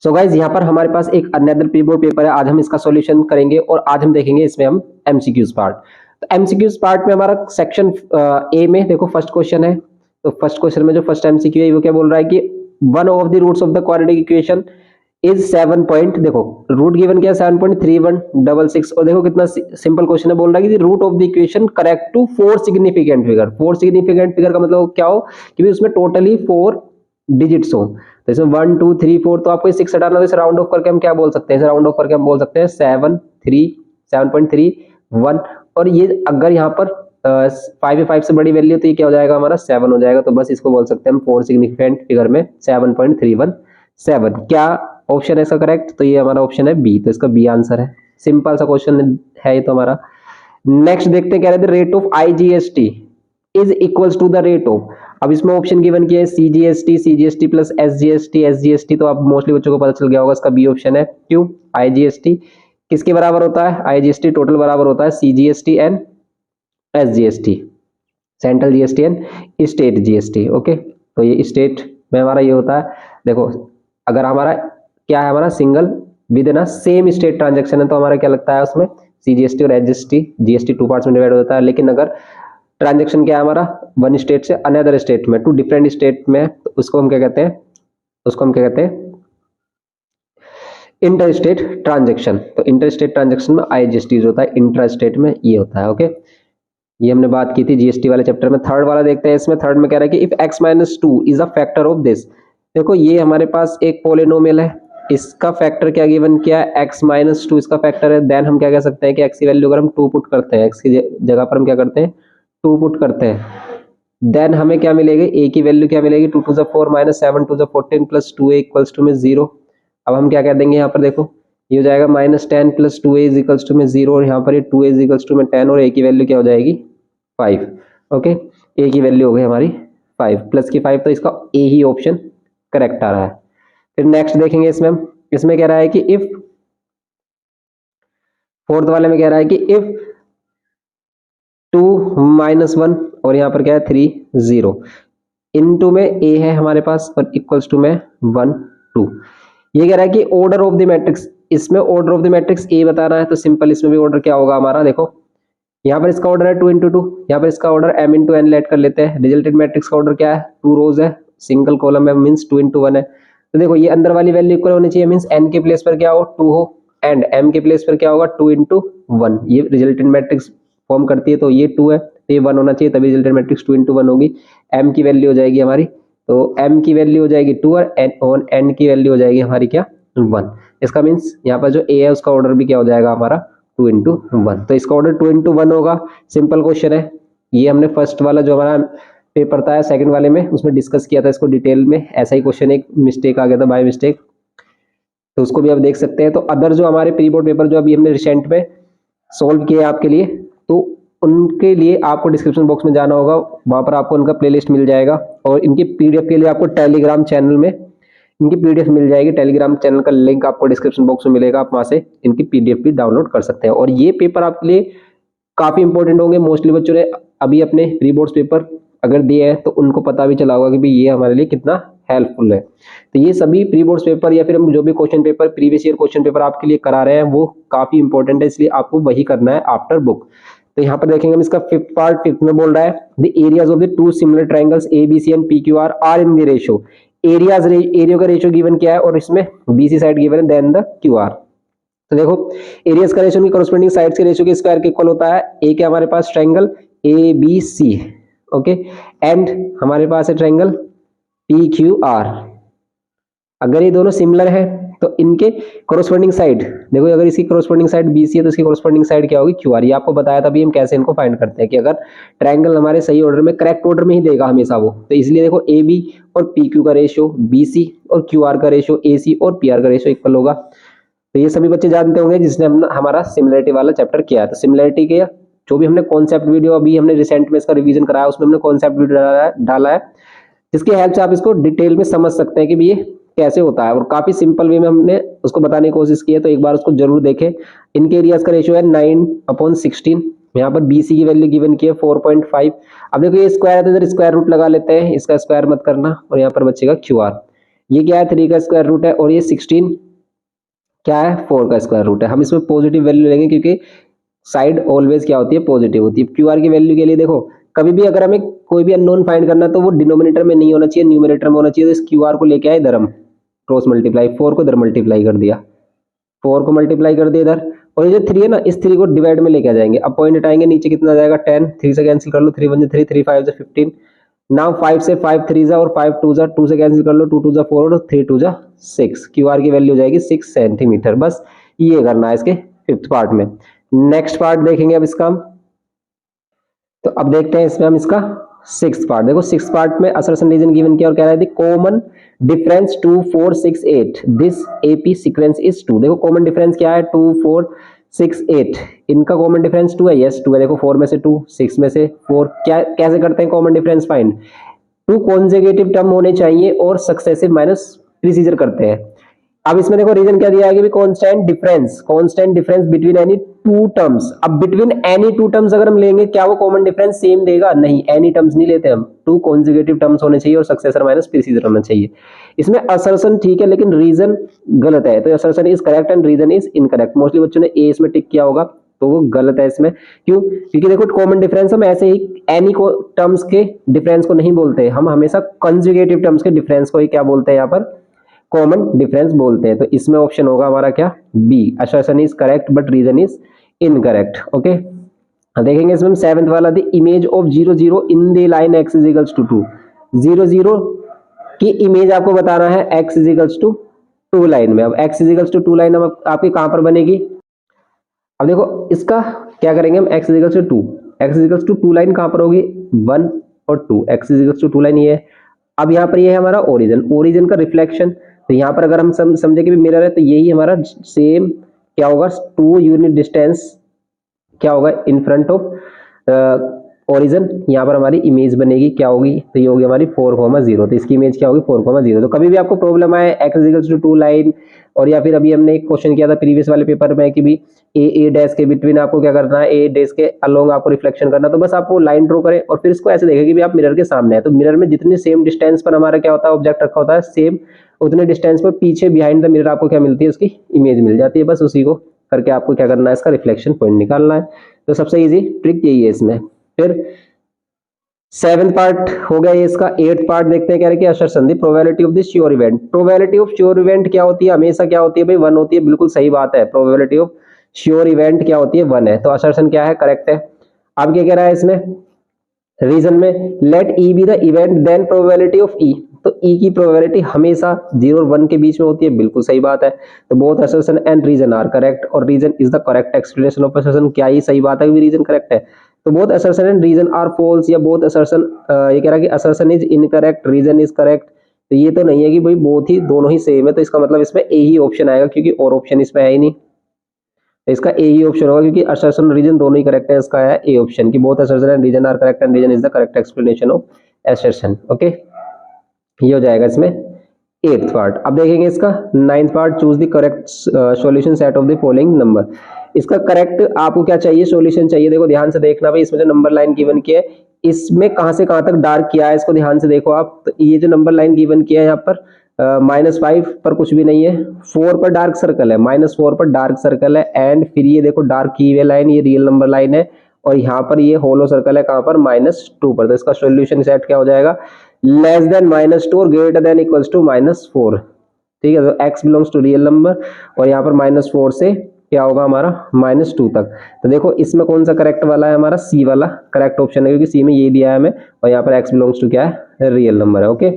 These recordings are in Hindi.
सो गाइज यहाँ पर हमारे पास एक अनदर प्री बोर्ड पेपर है। आज हम इसका सॉल्यूशन करेंगे और आज हम देखेंगे इसमें हम एमसीक्यूज पार्ट। तो एमसीक्यूज पार्ट में हमारा सेक्शन ए में देखो फर्स्ट क्वेश्चन है। तो फर्स्ट क्वेश्चन में जो फर्स्ट एमसीक्यू है वो क्या बोल रहा है कि one of the roots of the quadratic equation is 7 point, देखो रूट गिवन क्या है 7.3166 और देखो कितना सिंपल क्वेश्चन है। बोल रहा है कि root of the equation correct to 4 significant figure. 4 significant figure का मतलब क्या हो कि उसमें टोटली 4 डिजिट्स हो। तो इसमें 1 2 3 4, तो आपको 6 हटाना, तो इसे राउंड ऑफ करके हम क्या बोल सकते हैं, इसे राउंड ऑफ करके हम बोल सकते हैं 7.31। और ये अगर यहाँ पर 5 से बड़ी वैल्यू तो ये क्या हो जाएगा हमारा 7 हो जाएगा। तो बस इसको बोल सकते हैं हम 4 सिग्निफिकेंट फिगर में 7.317। क्या ऑप्शन है इसका करेक्ट? तो ये हमारा ऑप्शन है बी। तो इसका बी आंसर है। सिंपल सा क्वेश्चन है ये तो हमारा। नेक्स्ट देखते हैं, कह रहे थे rate of IGST is equals to the rate of. अब इसमें ऑप्शन गिवन किया है सीजीएसटी प्लस एसजीएसटी। तो आप मोस्टली बच्चों को पता चल गया होगा, इसका बी ऑप्शन है। क्यों? आईजीएसटी किसके बराबर होता है? आईजीएसटी टोटल बराबर होता है CGST and SGST, central GST and state GST. Okay, तो ये स्टेट में हमारा ये होता है। देखो अगर हमारा क्या है, हमारा single with in same state transaction है तो हमारा क्या लगता है उसमें सीजीएसटी और एसजीएसटी। जीएसटी 2 पार्ट्स में डिवाइड होता है। लेकिन अगर ट्रांजैक्शन क्या है हमारा वन स्टेट से अनदर स्टेट में, टू डिफरेंट स्टेट में, तो उसको हम क्या कहते हैं, इंटर स्टेट ट्रांजैक्शन। तो इंटर स्टेट ट्रांजैक्शन में आईजीएसटी होता है, इंट्रा स्टेट में ये होता है। ओके, ये हमने बात की थी जीएसटी वाले चैप्टर में। थर्ड वाला देखते हैं। इसमें थर्ड में कह रहा है कि if x minus 2 is a factor of this. देखो ये हमारे पास एक पॉलिनोमियल है, इसका फैक्टर क्या गिवन किया है, x माइनस 2 इसका फैक्टर है। देन हम क्या कह सकते हैं कि x की वैल्यू अगर हम 2 पुट करते हैं, x की जगह पर हम क्या करते हैं 2 पुट करते हैं, देन हमें क्या मिलेगी, a की वैल्यू क्या मिलेगी 2 to the 4 minus 7 to the 14 plus 2a equals to में 0। अब हम क्या कह देंगे यहाँ पर, देखो ये हो जाएगा minus 10 plus 2a is equals to में 0 और यहाँ पर ये 2a इज इक्वल्स टू में 10 और a की वैल्यू क्या हो जाएगी 5। ओके, a की वैल्यू हो गई हमारी 5 प्लस की 5, तो इसका a ही ऑप्शन करेक्ट आ रहा है। फिर नेक्स्ट देखेंगे इसमें कह रहा है कि इफ, फोर्थ वाले में कह रहा है कि इफ 2 माइनस 1 और यहाँ पर क्या है 3 0 इनटू में a है हमारे पास और इक्वल्स टू में 1 2। ये कह रहा है कि ऑर्डर ऑफ द मैट्रिक्स, इसमें order of the matrix a बताना है। तो सिंपल इसमें भी ऑर्डर क्या होगा हमारा, देखो यहाँ पर इसका ऑर्डर है 2 इंटू 2, यहाँ पर इसका order m into n let कर लेते हैं। रिजल्टेंट मैट्रिक्स का ऑर्डर क्या है 2 रोज है, सिंगल कॉलम है, मींस 2 इंटू 1 है। तो देखो ये अंदर वाली वैल्यू इक्वल होनी चाहिए, मींस n के प्लेस पर क्या हो 2 हो एंड m के प्लेस पर क्या होगा 2 इंटू 1। ये रिजल्टेंट मैट्रिक्स फॉर्म करती है, तो ये 2 है तो ये 1 होना चाहिए, तभी रिजल्टेंट मैट्रिक्स 2 इंटू 1 होगी। m की वैल्यू हो जाएगी हमारी, तो m की वैल्यू हो जाएगी 2 और n की वैल्यू हो जाएगी हमारी क्या 1। इसका मींस यहाँ पर जो a है उसका ऑर्डर भी क्या हो जाएगा हमारा 2 इंटू 1। तो इसका ऑर्डर 2 इंटू 1 होगा। सिंपल क्वेश्चन है ये, हमने फर्स्ट वाला जो हमारा पेपर था सेकंड वाले में उसमें डिस्कस किया था इसको डिटेल में। ऐसा ही क्वेश्चन एक मिस्टेक आ गया था बाय मिस्टेक, तो उसको भी आप देख सकते हैं। तो अदर जो हमारे प्री बोर्ड पेपर जो अभी हमने रिसेंट में सोल्व किए आपके लिए, तो उनके लिए आपको डिस्क्रिप्शन बॉक्स में जाना होगा, वहां पर आपको उनका प्लेलिस्ट मिल जाएगा। और इनकी पीडीएफ के लिए आपको टेलीग्राम चैनल में इनकी पीडीएफ मिल जाएगी। टेलीग्राम चैनल का लिंक आपको डिस्क्रिप्शन बॉक्स में मिलेगा, आप वहां से इनकी पीडीएफ भी डाउनलोड कर सकते हैं। और ये पेपर आपके लिए काफी इंपॉर्टेंट होंगे। मोस्टली बच्चों ने अभी अपने प्री बोर्ड्स पेपर अगर दिए हैं तो उनको पता भी चला होगा कि भाई ये हमारे लिए कितना हेल्पफुल है। तो ये सभी प्री बोर्ड्स पेपर या फिर हम जो भी question paper previous year question paper आपके लिए करा रहे हैं वो काफी इंपॉर्टेंट है, इसलिए आपको वही करना है आफ्टर बुक। तो यहाँ पर देखेंगे हम इसका फिफ्थ पार्ट, फिफ्थ में बोल रहा है the areas of the two similar triangles ABC and PQR are in the ratio. Area का रेशियो गिवन क्या है और इसमें बीसी साइड गिवन है देन द क्यूआर। तो देखो एरियाज का रेशियो की कॉरस्पॉन्डिंग साइड्स के रेशियो के स्क्वायर के इक्वल होता है। एक है हमारे पास triangle A B C, okay, and हमारे पास है ट्रायंगल पी क्यू आर। अगर ये दोनों सिमिलर है तो इनके कॉरस्पॉन्डिंग साइड, देखो अगर इसकी कॉरस्पॉन्डिंग साइड बीसी है तो इसकी कॉरस्पॉन्डिंग साइड क्या होगी क्यूआर। ये आपको बताया था अभी हम कैसे इनको फाइंड करते हैं कि अगर ट्रायंगल हमारे सही ऑर्डर में करेक्ट ऑर्डर में ही देगा हमेशा वो, तो इसलिए देखो ए बी और पी क्यू का रेशियो, बी सी और क्यू आर का रेशियो, ए सी और पी आर का रेशियो इक्वल होगा। तो ये सभी बच्चे जानते होंगे जिसने हमारा सिमिलरिटी वाला चैप्टर किया है। तो सिमिलरिटी के जो भी हमने कॉन्सेप्ट वीडियो अभी हमने रिसेंट में इसका रिवीजन कराया उसमें हमने कॉन्सेप्ट वीडियो डाला है जिसकी हेल्प से आप इसको डिटेल में समझ सकते हैं कि ये कैसे होता है। और काफी सिंपल वे में हमने उसको बताने की कोशिश की है, तो एक बार उसको जरूर देखें। इनके एरियाज का रेशियो है 9/16। यहाँ पर बीसी की वैल्यू गिवन की है 4.5। अब देखो ये स्क्वायर है तो इधर स्क्वायर रूट लगा लेते हैं, इसका स्क्वायर मत करना और यहाँ पर बचेगा क्यूआर। ये क्या है 3 का स्क्वायर रूट है और ये 16 क्या है 4 का स्क्वायर रूट है। हम इसमें पॉजिटिव वैल्यू लेंगे क्योंकि साइड ऑलवेज क्या होती है पॉजिटिव होती है। क्यूआर की वैल्यू के लिए देखो कभी भी अगर हमें कोई भी अननोन फाइंड करना है तो वो डिनोमिनेटर में नहीं होना चाहिए, न्यूमरेटर में होना चाहिए। तो इस क्यूआर को लेके आए इधर हम क्रॉस मल्टीप्लाई, 4 को इधर मल्टीप्लाई कर दिया, 4 को मल्टीप्लाई कर दिया इधर, और ये जो 3 है ना इस 3 को डिवाइड में लेके आ जाएंगे। अब पॉइंट हटाएंगे नीचे कितना आ जाएगा 10, 3 से कैंसिल कर लो, 3 1 3, 3 5 15। नाउ 5 से 5 3 जा और 5 2 जा, 2 से कैंसिल कर लो, 2 2 जा 4 और 3 2 जा 6। क्यूआर की वैल्यू हो जाएगी 6 सेंटीमीटर। बस ये करना है इसके फिफ्थ पार्ट में। नेक्स्ट पार्ट देखेंगे अब इसका हम। तो अब देखते हैं इसमें हम इसका सिक्स पार्ट। देखो सिक्स पार्ट में असर्शन रीजन गिवन किया और कह रहा है common difference 2 4 6 8 this AP sequence is 2। देखो कॉमन डिफरेंस क्या है 2 4 6 8, इनका कॉमन डिफरेंस 2 है। यस 2 है। देखो 4 में से 2, 6 में से 4, क्या कैसे करते हैं common difference find, 2 consecutive term होने चाहिए और सक्सेसिव माइनस प्रीसीजर करते हैं। अब इसमें देखो रीजन क्या दिया है कि constant difference between any two terms. अब बिटवीन एनी टू टर्म्स अगर हम लेंगे क्या वो कॉमन डिफरेंस सेम देगा, नहीं, एनी टर्म्स नहीं लेते हम, 2 कॉन्सेक्यूटिव टर्म्स होने चाहिए और सक्सेसर माइनस प्रीसीजर होना चाहिए। इसमें असर्शन ठीक है लेकिन रीजन गलत है, तो assertion is correct and reason is incorrect. Mostly बच्चों ने ए इसमें टिक किया होगा तो वो गलत है इसमें। क्यों? क्योंकि देखो कॉमन डिफरेंस हम ऐसे ही एनी को टर्म्स के डिफरेंस को नहीं बोलते, हम हमेशा कंजुगेटिव टर्म्स के डिफरेंस को ही क्या बोलते हैं यहाँ पर, कॉमन डिफरेंस बोलते हैं। तो इसमें ऑप्शन होगा हमारा क्या, B, assertion is correct but reason is incorrect. Okay, देखेंगे इसमें हम सेवेंथ वाला, the image of 0 0 in the line x is equals to 2। 0 0 की इमेज आपको बताना है x is equals to 2 line में। अब x is equals to 2 line अब आपकी कहां पर बनेगी, अब देखो इसका क्या करेंगे हम, x is equals to 2, x is equals to 2 line कहां पर होगी 1 और 2, x is equals to 2 line ये है। अब यहाँ पर ये है हमारा ओरिजिन का रिफ्लेक्शन। तो यहाँ पर अगर हम समझे कि मिरर है तो यही हमारा सेम क्या होगा 2 यूनिट डिस्टेंस क्या होगा इन फ्रंट ऑफ ओरिजिन। यहाँ पर हमारी इमेज बनेगी क्या होगी, तो ये होगी हमारी 4,0। तो इसकी इमेज क्या होगी 4,0। तो कभी भी आपको प्रॉब्लम आए x इक्वल्स टू 2 लाइन, और या फिर अभी हमने एक क्वेश्चन किया था प्रीवियस वाले पेपर में कि भी ए डैश के बिटवीन आपको क्या करना है, ए डैश के अलोंग आपको रिफ्लेक्शन करना, तो बस आपको लाइन ड्रॉ करें और फिर इसको ऐसे देखें कि भी आप मिरर के सामने है। तो मिरर में जितने सेम डिस्टेंस पर हमारा क्या होता है ऑब्जेक्ट रखा होता है, सेम उतने डिस्टेंस पर पीछे बिहाइंड द मिरर आपको क्या मिलती है, उसकी इमेज मिल जाती है। बस उसी को करके आपको क्या करना है, इसका रिफ्लेक्शन पॉइंट निकालना है। तो सबसे इजी ट्रिक यही है इसमें। फिर 7th पार्ट हो गया ये इसका। 8th पार्ट देखते हैं क्या है कि assertion the probability of the sure event. Probability of sure event क्या होती है, हमेशा क्या होती है भाई 1 होती है। बिल्कुल सही बात है, प्रोबेबिलिटी ऑफ श्योर इवेंट क्या होती है 1 है। तो असर्शन क्या है, करेक्ट है। अब क्या कह रहा है इसमें रीजन में, let E be the event then probability of E. तो ई की प्रोबेबिलिटी हमेशा 0 और 1 के बीच में होती है, बिल्कुल सही बात है। तो both assertion and reason are correct और reason is the correct explanation of assertion. क्या ही सही बात है कि रीजन करेक्ट है। तो both assertion and reason are false, या बोथ असर्शन, ये कह रहा है कि assertion is incorrect reason is correct. तो ये तो नहीं है कि भाई बोथ ही दोनों ही सेम है, तो इसका मतलब इसमें ए ही ऑप्शन आएगा क्योंकि और ऑप्शन इसमें है ही नहीं। तो इसका ए ही ऑप्शन होगा क्योंकि असर्शन और रीजन दोनों ही करेक्ट है। इसका है ए ऑप्शन की both assertion and reason are correct and reason is the correct explanation of assertion. Okay, ये हो जाएगा इसमें 8th पार्ट। अब देखेंगे इसका 9th part, choose the correct solution set of the following number. इसका करेक्ट आपको क्या चाहिए, सॉल्यूशन चाहिए। देखो ध्यान से देखना भाई, इसमें जो नंबर लाइन गिवन की है इसमें कहां से कहां तक डार्क किया है, इसको ध्यान से देखो आप। तो ये जो नंबर लाइन गिवन किया है यहाँ पर -5 पर कुछ भी नहीं है, 4 पर डार्क सर्कल है, -4 पर डार्क सर्कल है, एंड फिर ये देखो डार्क की हुई लाइन, ये रियल नंबर लाइन है, और यहाँ पर ये होलो सर्कल है कहां पर -2 पर। तो इसका सॉल्यूशन सेट क्या हो जाएगा, लेस देन -2 और ग्रेटर देन इक्वल्स टू -4। ठीक है, तो x belongs to real number और यहाँ पर -4 से क्या होगा हमारा -2 तक। तो देखो इसमें कौन सा करेक्ट वाला है, हमारा सी वाला करेक्ट ऑप्शन है क्योंकि सी में ये दिया है हमें, और यहाँ पर x बिलोंग्स टू क्या है, रियल नंबर है। Okay,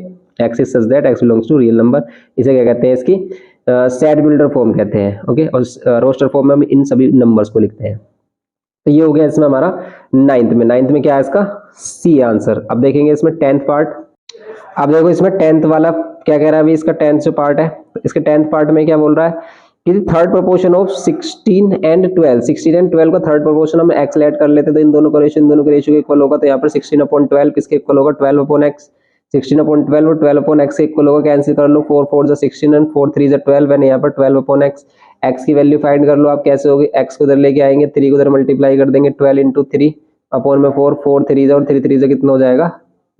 x is such that x belongs to real number. इसे क्या कहते हैं, इसकी सेट बिल्डर फॉर्म कहते हैं। ओके, और रोस्टर फॉर्म में हम इन सभी नंबर्स को लिखते हैं। तो ये हो गया इसमें हमारा 9th में क्या है इसका सी आंसर। अब देखेंगे इसमें 10th पार्ट। अब देखो इसमें 10th वाला क्या कह रहा है अभी, इसका 10th जो पार्ट है, इसके 10th पार्ट में क्या बोल रहा है कि थर्ड प्रोपोर्शन ऑफ 16 एंड 12 का थर्ड प्रोपोर्शन हम x ऐड कर लेते तो इन दोनों का रेशियो के इक्वल होगा। तो यहाँ पर 16/12 किसके इक्वल होगा, 12/x। 16/12 और 12/x के इक्वल होगा, कैंसिल कर लो, 4 4 16 एंड 4 3 12 एंड यहाँ पर 12/x। x की वैल्यू फाइंड कर लो आप, कैसे होगी, x को उधर लेके आएंगे, 3 को उधर मल्टीप्लाई कर देंगे, 12 इंटू 3 अपॉन में 4, 4 3 और 3 3 कितना हो जाएगा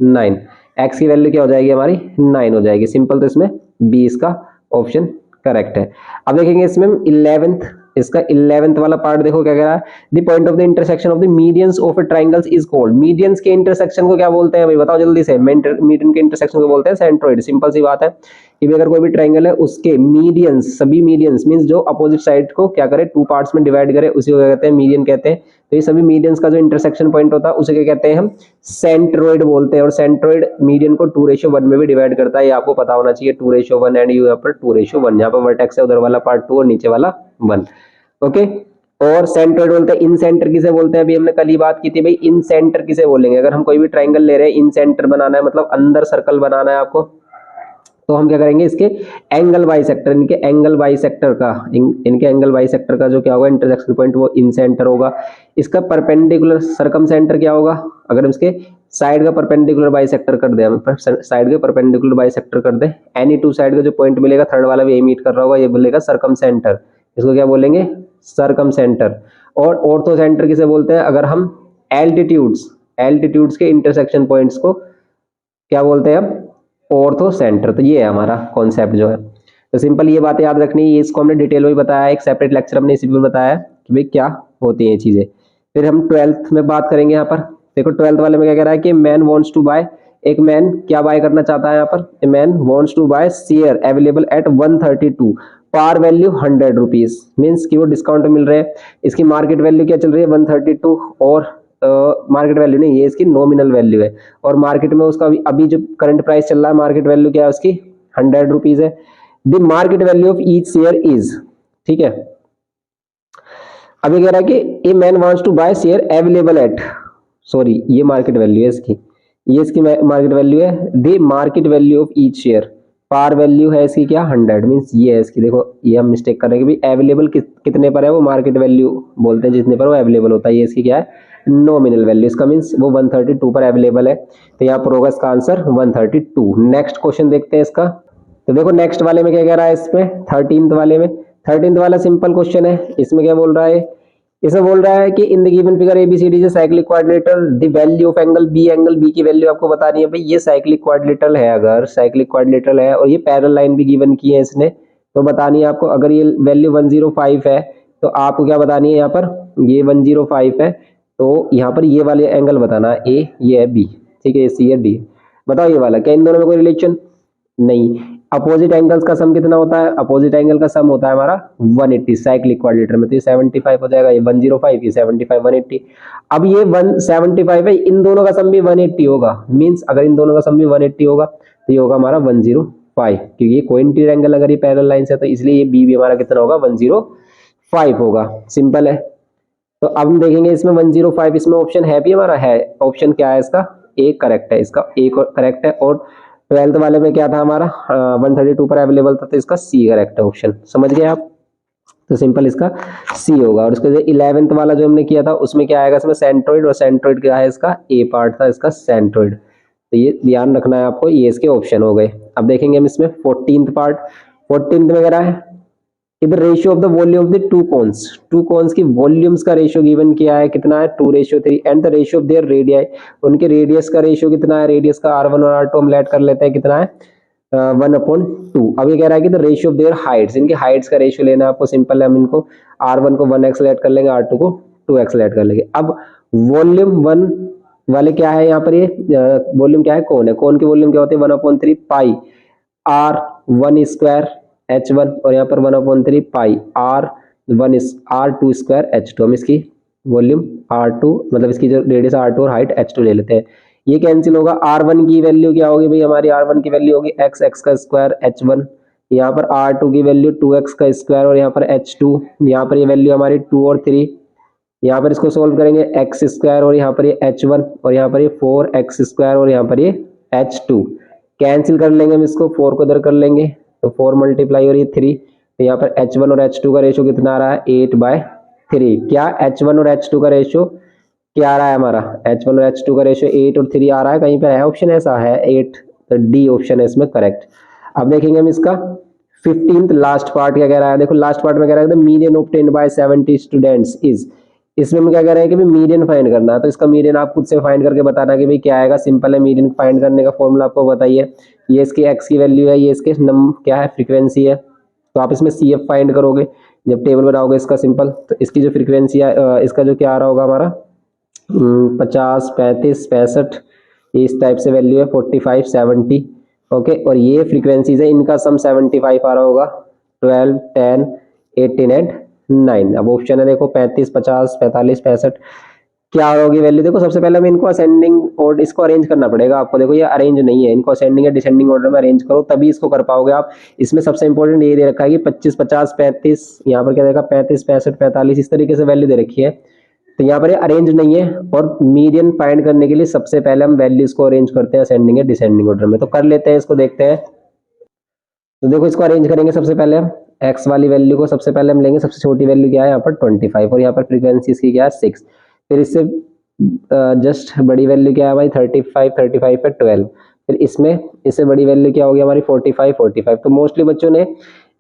9। x की वैल्यू क्या हो जाएगी हमारी 9 हो जाएगी। सिंपल, तो इसमें बी इसका ऑप्शन करेक्ट है। अब देखेंगे इसमें 11th, इसका 11th वाला पार्ट देखो क्या कह रहा है, the point of the intersection of the medians of triangles is called. Medians के इंटरसेक्शन को क्या बोलते हैं भाई, बताओ जल्दी से। मीडियन के इंटरसेक्शन को बोलते हैं सेंट्रोइड। सिंपल सी बात है कि अगर कोई भी ट्रायंगल है उसके मीडियंस, सभी मीडियंस मींस जो अपोजिट साइड को क्या करे, टू पार्ट्स में डिवाइड करे, उसी को क्या कहते हैं, मीडियन कहते हैं। तो ये सभी मीडियंस का जो इंटरसेक्शन पॉइंट होता है उसे क्या कहते हैं, हम सेंट्रोइड बोलते हैं। और सेंट्रोइड मीडियन को 2:1 में भी डिवाइड करता है, ये आपको पता होना चाहिए। 2:1 एंड यहाँ पर 2:1, यहाँ पर वर्टेक्स है, उधर वाला पार्ट 2 और नीचे वाला 1। ओके, और सेंट्रोइड बोलते हैं। इन सेंटर किसे बोलते हैं, अभी हमने कल ही बात की थी भाई, इन सेंटर किसे बोलेंगे। अगर हम कोई भी ट्रायंगल ले रहे हैं, इन सेंटर बनाना है, मतलब अंदर सर्कल बनाना है आपको, तो हम क्या करेंगे, इसके एंगल बाइसेक्टर, इनके एंगल बाइसेक्टर का, इनके एंगल बाइसेक्टर का जो क्या होगा इंटरसेक्शन पॉइंट, वो इन सेंटर होगा। इसका परपेंडिकुलर सरकम सेंटर क्या होगा, अगर हम इसके साइड का परपेंडिकुलर बाइसेक्टर कर दे, हम साइड के परपेंडिकुलर बाइसेक्टर कर दे, एनी टू साइड का जो पॉइंट मिलेगा, थर्ड वाला भी यही मीट कर रहा होगा, ये बोलेगा सरकम सेंटर। इसको क्या बोलेंगे, सरकम सेंटर। और ऑर्थो सेंटर किसे बोलते हैं, अगर हम एल्टीट्यूड्स के इंटरसेक्शन पॉइंट्स को क्या बोलते हैं हम, ऑर्थो सेंटर। तो ये है हमारा कॉन्सेप्ट जो है। तो सिंपल ये बातें याद रखनी है, इसको हमने डिटेल में बताया, एक सेपरेट लेक्चर हमने इसी में बताया कि भाई क्या होती हैं ये चीजें। फिर हम 12th में बात करेंगे। यहाँ पर देखो 12th वाले में क्या कह रहा है कि मैन वांट्स टू बाय, एक मैन क्या बाय करना चाहता है, यहाँ पर a man wants to buy share available at 132 par value 100 rupees, means कि वो डिस्काउंट मिल रहे हैं। इसकी मार्केट वैल्यू क्या चल रही है 132, और मार्केट वैल्यू नहीं, ये इसकी नॉमिनल वैल्यू है। और मार्केट में उसका अभी जो करंट प्राइस चल रहा है, मार्केट वैल्यू क्या है उसकी 100 रुपीज है। The market value of each share is, ठीक है। अभी कह रहा है कि a man wants to buy share available at, sorry ये मार्केट वैल्यू है इसकी, ये इसकी मार्केट वैल्यू है। The market value of each share, par value है इसकी क्या 100, मीन्स ये है इसकी। देखो ये हम मिस्टेक कर रहे हैं कि भाई अवेलेबल कितने पर है, वो मार्केट वैल्यू बोलते हैं जितने पर वो अवेलेबल होता है, ये इसकी क्या है नॉमिनल वैल्यू। इसका मीन्स वो 132 पर अवेलेबल है, तो यहाँ पर होगा इसका आंसर 132। नेक्स्ट क्वेश्चन देखते हैं इसका। तो देखो नेक्स्ट वाले में क्या कह रहा है, इसमें 13th वाले में, 13th वाला सिंपल क्वेश्चन है। इसमें क्या बोल रहा है, इसमें बोल रहा है कि in the given figure ABCD is cyclic quadrilateral, the value of angle B की वैल्यू आपको बतानी है। भाई ये साइक्लिक क्वाड्रिलेटरल है, अगर साइक्लिक क्वाड्रिलेटरल है और ये पैरेलल लाइन भी गिवन की है इसने, तो बतानी है आपको। अगर ये वैल्यू 105 है तो आपको क्या बतानी है, यहाँ पर ये 105 है, तो यहाँ पर ये वाले एंगल बताना है, ए ये है बी, ठीक है, सी है डी। बताओ ये वाला क्या इन दोनों में कोई रिलेशन नहीं। अपोजिट एंगल्स का सम कितना होता है, अपोजिट एंगल का सम होता है हमारा 180 साइक्लिक क्वाड्रिलेटरल में, तो ये 75 हो जाएगा, ये 105, ये 75, 180। अब ये 175 है, इन दोनों का सम भी 180 होगा, मींस अगर इन दोनों का सम भी 180 होगा तो ये होगा हमारा 105, क्योंकि ये कोइंसिडेंट एंगल अगर ये पैरेलल लाइन से है तो इसलिए ये बी भी हमारा कितना होगा 105 होगा। सिंपल है। तो अब हम देखेंगे इसमें 105, इसमें ऑप्शन है भी हमारा, है ऑप्शन क्या है इसका, ए करेक्ट है, इसका ए करेक्ट है। और 12th वाले में क्या था हमारा 132 पर अवेलेबल था, तो इसका सी करेक्ट है ऑप्शन। समझ गए आप, तो सिंपल इसका सी होगा। और इसका जो 11th वाला जो हमने किया था उसमें क्या आएगा, इसमें सेंट्रोइड, और सेंट्रोइड क्या है इसका ए पार्ट था इसका सेंट्रोइड, तो ये ध्यान रखना है आपको, ये इसके ऑप्शन हो गए। अब देखेंगे हम इसमें 14th पार्ट। 14th में कह रहा है इधर ratio of the volume of the to cons की वॉल्यूम्स का रेशियो गिवन किया है, कितना है 2:3, and the ratio of their radii, उनके रेडियस का रेशियो कितना है, रेडियस का r1 और r2 हम लेट कर लेते हैं, कितना है 1/2। अब ये कह रहा है कि the ratio of their Heights, इनके हाइट्स का रेशियो लेना है आपको। सिंपल है, हम इनको r1 को 1x लेट कर लेंगे, r2 को 2x लेट कर लेंगे। अब वॉल्यूम 1 वाले क्या है, यहाँ पर ये वॉल्यूम क्या है, कोन है, कोन की वॉल्यूम क्या होती है 1/3 पाई r1 स्क्वायर h1, और यहाँ पर 1/3 पाई r2 स्क्वायर h2। हम इसकी वॉल्यूम r2 मतलब इसकी जो रेडियस r2 और हाइट h2 ले लेते हैं, ये कैंसिल होगा। r1 की वैल्यू क्या होगी भाई, हमारी r1 की वैल्यू होगी x का स्क्वायर h1, यहाँ पर r2 की वैल्यू 2x का स्क्वायर, और यहाँ पर h2, यहाँ पर ये वैल्यू हमारी 2 और 3, यहाँ पर इसको सोल्व करेंगे x स्क्वायर, और यहाँ पर ये h1, और यहाँ पर ये 4x स्क्वायर, और यहाँ पर ये h2 कैंसिल कर लेंगे हम इसको, 4 को इधर कर लेंगे तो 4 मल्टीप्लाई और ये 3, तो यहाँ पर h1 और h2 का रेशियो कितना आ रहा है 8/3। क्या h1 और h2 का रेशियो क्या आ रहा है हमारा, h1 और h2 का रेशियो 8 और 3 आ रहा है, कहीं पर है ऑप्शन ऐसा है 8, तो डी ऑप्शन है इसमें करेक्ट। अब देखेंगे हम इसका 15th लास्ट पार्ट क्या कह रहा है। देखो लास्ट पार्ट में कह रहा है the median obtained by 70 students is, इसमें हम क्या कह रहे हैं कि भाई मीडियन फाइंड करना है, तो इसका मीडियन आप खुद से फाइंड करके बताना कि भाई क्या आएगा। सिंपल है, मीडियन फाइंड करने का फॉर्मूला आपको बताइए। ये इसकी एक्स की वैल्यू है, ये इसके क्या है, फ्रीक्वेंसी है। तो आप इसमें सी एफ फाइंड करोगे जब टेबल बनाओगे इसका सिंपल। तो इसकी जो फ्रीक्वेंसी है, इसका जो क्या आ रहा होगा हमारा 50, 35, 65, इस टाइप से वैल्यू है, 45, 70। ओके, और ये फ्रीक्वेंसीज है, इनका सम 75 आ रहा होगा, 12, 10, 18 एंड 9। अब ऑप्शन है देखो 35, 50, 45, 65, क्या होगी वैल्यू। देखो सबसे पहले हमें इनको असेंडिंग और इसको अरेंज करना पड़ेगा आपको। देखो ये अरेंज नहीं है, इनको असेंडिंग या डिसेंडिंग ऑर्डर में अरेंज करो तभी इसको कर पाओगे आप। इसमें सबसे इंपॉर्टेंट ये दे रखा है कि 25, 50, 35, यहाँ पर क्या देखा 35, 65, 45, इस तरीके से वैल्यू दे रखी है। तो यहाँ पर ये अरेंज नहीं है, और मीडियन फाइंड करने के लिए सबसे पहले हम वैल्यूज को अरेंज करते हैं असेंडिंग या डिसेंडिंग ऑर्डर में। तो कर लेते हैं, इसको देखते हैं। तो देखो इसको अरेंज करेंगे सबसे पहले हम एक्स वाली वैल्यू को सबसे पहले हम लेंगे, सबसे छोटी वैल्यू क्या है यहाँ पर 25, और यहाँ पर फ्रीक्वेंसी इसकी क्या है 6। फिर इससे जस्ट बड़ी वैल्यू क्या है भाई 35, 35 है 12। फिर इससे बड़ी वैल्यू क्या होगी हमारी 45, 45। तो मोस्टली बच्चों ने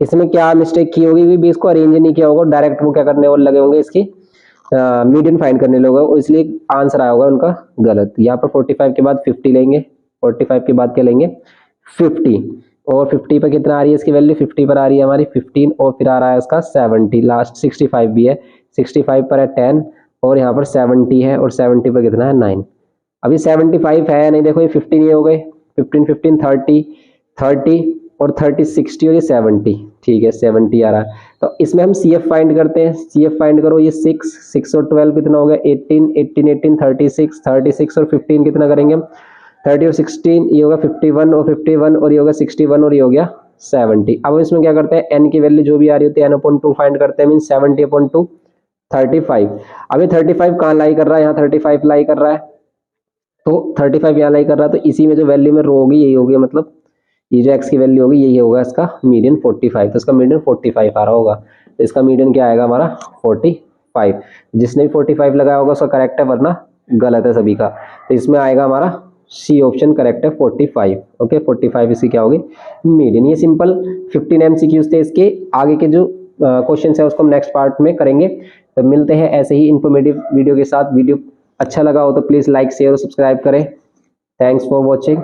इसमें क्या मिस्टेक की होगी भी, इसको अरेंज नहीं किया होगा, डायरेक्ट वो क्या करने और लगे होंगे इसकी मीडियन फाइंड करने लोग, और इसलिए आंसर आया होगा उनका गलत। यहाँ पर 45 के बाद 50 लेंगे, 45 के बाद क्या लेंगे 50, और 50 पर कितना आ रही है इसकी वैल्यू, 50 पर आ रही है हमारी 15, और फिर आ रहा है इसका 70, लास्ट 65 भी है, 65 पर है 10, और यहाँ पर 70 है, और 70 पर कितना है 9। अभी 75 है नहीं, देखो ये 15 ये हो गए, 15, 15, 30, 30 और 30, 60 और ये 70। ठीक है 70 आ रहा है। तो इसमें हम सी एफ फाइंड करते हैं, सी एफ फाइंड करो, ये 6 और 12 कितना हो गया 18, 18, 18, 36, 36 और 15 कितना करेंगे हम 30 और 16, ये होगा 51 और 51, और ये होगा 61, और ये हो गया 70। अब इसमें क्या करते हैं एन की वैल्यू जो भी आ रही होती है n/2 फाइंड करते हैं, मीन 70/2 35। अभी 35 कहाँ लाई कर रहा है, यहाँ 35 लाई कर रहा है, तो 35 यहाँ लाई कर रहा है, तो इसी में जो वैल्यू में रो होगी यही होगी, मतलब ये जो x की वैल्यू होगी यही होगा इसका मीडियन 45। तो इसका मीडियन 45 आ रहा होगा, तो इसका मीडियन क्या आएगा हमारा 45। जिसने भी 45 लगाया होगा उसका करेक्ट है, वरना गलत है सभी का। तो इसमें आएगा हमारा सी ऑप्शन करेक्ट है 45। ओके 45 इसकी क्या होगी मीडियन। ये सिंपल 15 MCQs थे, इसके आगे के जो क्वेश्चन है उसको हम नेक्स्ट पार्ट में करेंगे। तो मिलते हैं ऐसे ही इंफॉर्मेटिव वीडियो के साथ। वीडियो अच्छा लगा हो तो प्लीज लाइक शेयर और सब्सक्राइब करें। Thanks for watching.